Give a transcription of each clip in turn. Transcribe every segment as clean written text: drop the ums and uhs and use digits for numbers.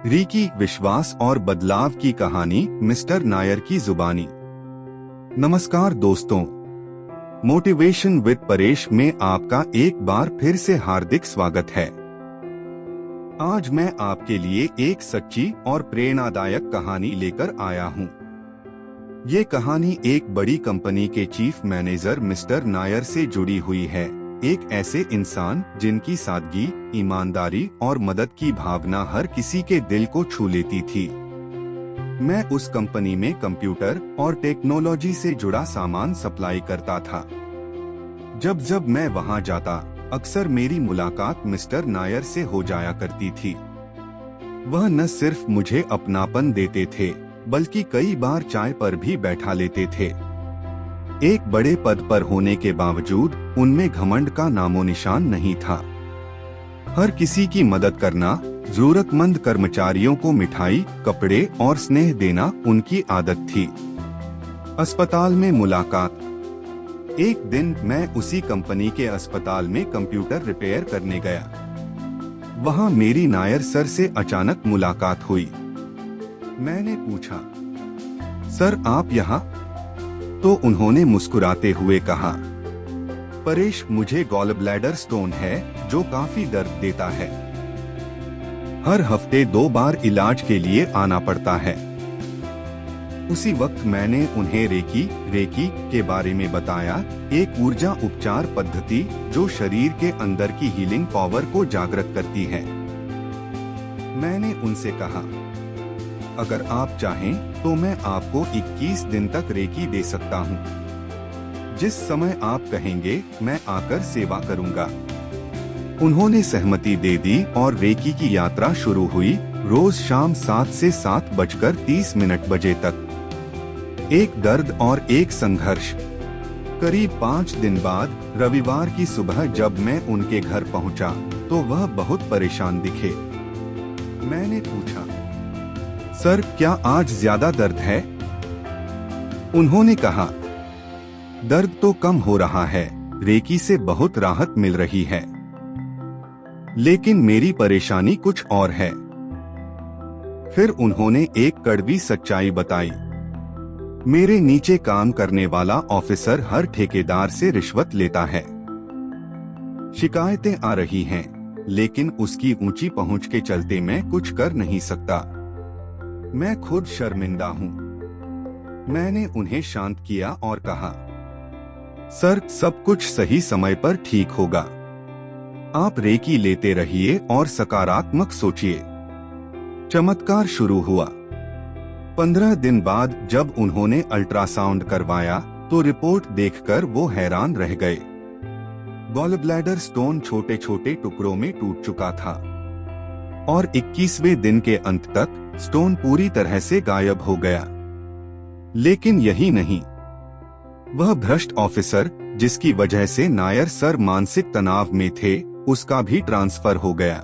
Ricky, विश्वास और बदलाव की कहानी, मिस्टर नायर की जुबानी। नमस्कार दोस्तों, मोटिवेशन विद परेश में आपका एक बार फिर से हार्दिक स्वागत है। आज मैं आपके लिए एक सच्ची और प्रेरणादायक कहानी लेकर आया हूं। ये कहानी एक बड़ी कंपनी के चीफ मैनेजर मिस्टर नायर से जुड़ी हुई है, एक ऐसे इंसान जिनकी सादगी, ईमानदारी और मदद की भावना हर किसी के दिल को छू लेती थी। मैं उस कंपनी में कंप्यूटर और टेक्नोलॉजी से जुड़ा सामान सप्लाई करता था। जब जब मैं वहां जाता, अक्सर मेरी मुलाकात मिस्टर नायर से हो जाया करती थी। वह न सिर्फ मुझे अपनापन देते थे, बल्कि कई बार चाय पर भी बैठा लेते थे। एक बड़े पद पर होने के बावजूद उनमें घमंड का नामो निशान नहीं था। हर किसी की मदद करना, जरूरतमंद कर्मचारियों को मिठाई, कपड़े और स्नेह देना उनकी आदत थी। अस्पताल में मुलाकात। एक दिन मैं उसी कंपनी के अस्पताल में कंप्यूटर रिपेयर करने गया। वहां मेरी नायर सर से अचानक मुलाकात हुई। मैंने पूछा, सर आप यहाँ? तो उन्होंने मुस्कुराते हुए कहा, परेश, मुझे गॉल ब्लैडर स्टोन है जो काफी दर्द देता है। हर हफ्ते 2 बार इलाज के लिए आना पड़ता है। उसी वक्त मैंने उन्हें रेकी के बारे में बताया, एक ऊर्जा उपचार पद्धति जो शरीर के अंदर की हीलिंग पावर को जागृत करती है। मैंने उनसे कहा, अगर आप चाहें तो मैं आपको 21 दिन तक रेकी दे सकता हूं। जिस समय आप कहेंगे मैं आकर सेवा करूंगा। उन्होंने सहमति दे दी और रेकी की यात्रा शुरू हुई, रोज शाम 7 से 7:30 बजे तक। एक दर्द और एक संघर्ष। करीब 5 दिन बाद रविवार की सुबह जब मैं उनके घर पहुंचा, तो वह बहुत परेशान दिखे। मैंने पूछा, सर क्या आज ज्यादा दर्द है? उन्होंने कहा, दर्द तो कम हो रहा है, रेकी से बहुत राहत मिल रही है, लेकिन मेरी परेशानी कुछ और है। फिर उन्होंने एक कड़वी सच्चाई बताई। मेरे नीचे काम करने वाला ऑफिसर हर ठेकेदार से रिश्वत लेता है। शिकायतें आ रही हैं, लेकिन उसकी ऊंची पहुंच के चलते मैं कुछ कर नहीं सकता। मैं खुद शर्मिंदा हूँ। मैंने उन्हें शांत किया और कहा, सर सब कुछ सही समय पर ठीक होगा। आप रेकी लेते रहिए और सकारात्मक सोचिए। चमत्कार शुरू हुआ। 15 दिन बाद जब उन्होंने अल्ट्रासाउंड करवाया तो रिपोर्ट देखकर वो हैरान रह गए। गॉल ब्लैडर स्टोन छोटे छोटे टुकड़ों में टूट चुका था और 21वें दिन के अंत तक स्टोन पूरी तरह से गायब हो गया। लेकिन यही नहीं, वह भ्रष्ट ऑफिसर जिसकी वजह से नायर सर मानसिक तनाव में थे, उसका भी ट्रांसफर हो गया।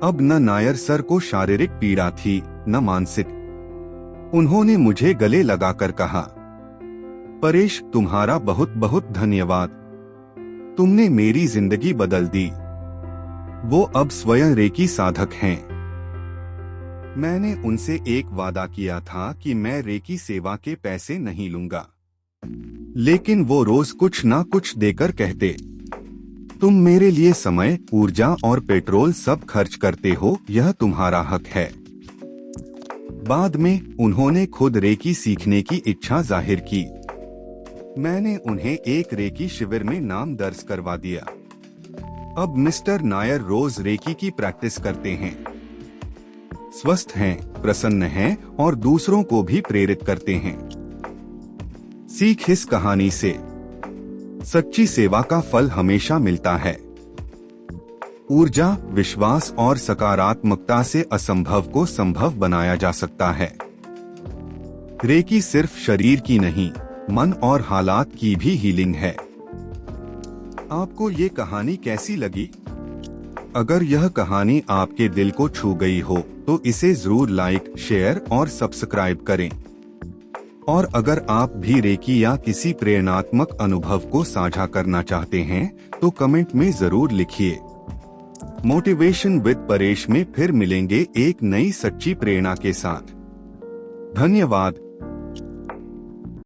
अब न नायर सर को शारीरिक पीड़ा थी, न मानसिक। उन्होंने मुझे गले लगाकर कहा, परेश तुम्हारा बहुत बहुत धन्यवाद। तुमने मेरी जिंदगी बदल दी। वो अब स्वयं रेकी साधक हैं। मैंने उनसे एक वादा किया था कि मैं रेकी सेवा के पैसे नहीं लूंगा, लेकिन वो रोज कुछ ना कुछ देकर कहते, तुम मेरे लिए समय, ऊर्जा और पेट्रोल सब खर्च करते हो, यह तुम्हारा हक है। बाद में उन्होंने खुद रेकी सीखने की इच्छा जाहिर की। मैंने उन्हें एक रेकी शिविर में नाम दर्ज करवा दिया। अब मिस्टर नायर रोज रेकी की प्रैक्टिस करते हैं, स्वस्थ हैं, प्रसन्न हैं और दूसरों को भी प्रेरित करते हैं। सीख इस कहानी से, सच्ची सेवा का फल हमेशा मिलता है। ऊर्जा, विश्वास और सकारात्मकता से असंभव को संभव बनाया जा सकता है। रेकी सिर्फ शरीर की नहीं, मन और हालात की भी हीलिंग है। आपको ये कहानी कैसी लगी? अगर यह कहानी आपके दिल को छू गई हो तो इसे जरूर लाइक, शेयर और सब्सक्राइब करें। और अगर आप भी रेकी या किसी प्रेरणात्मक अनुभव को साझा करना चाहते हैं तो कमेंट में जरूर लिखिए। मोटिवेशन विद परेश में फिर मिलेंगे एक नई सच्ची प्रेरणा के साथ। धन्यवाद।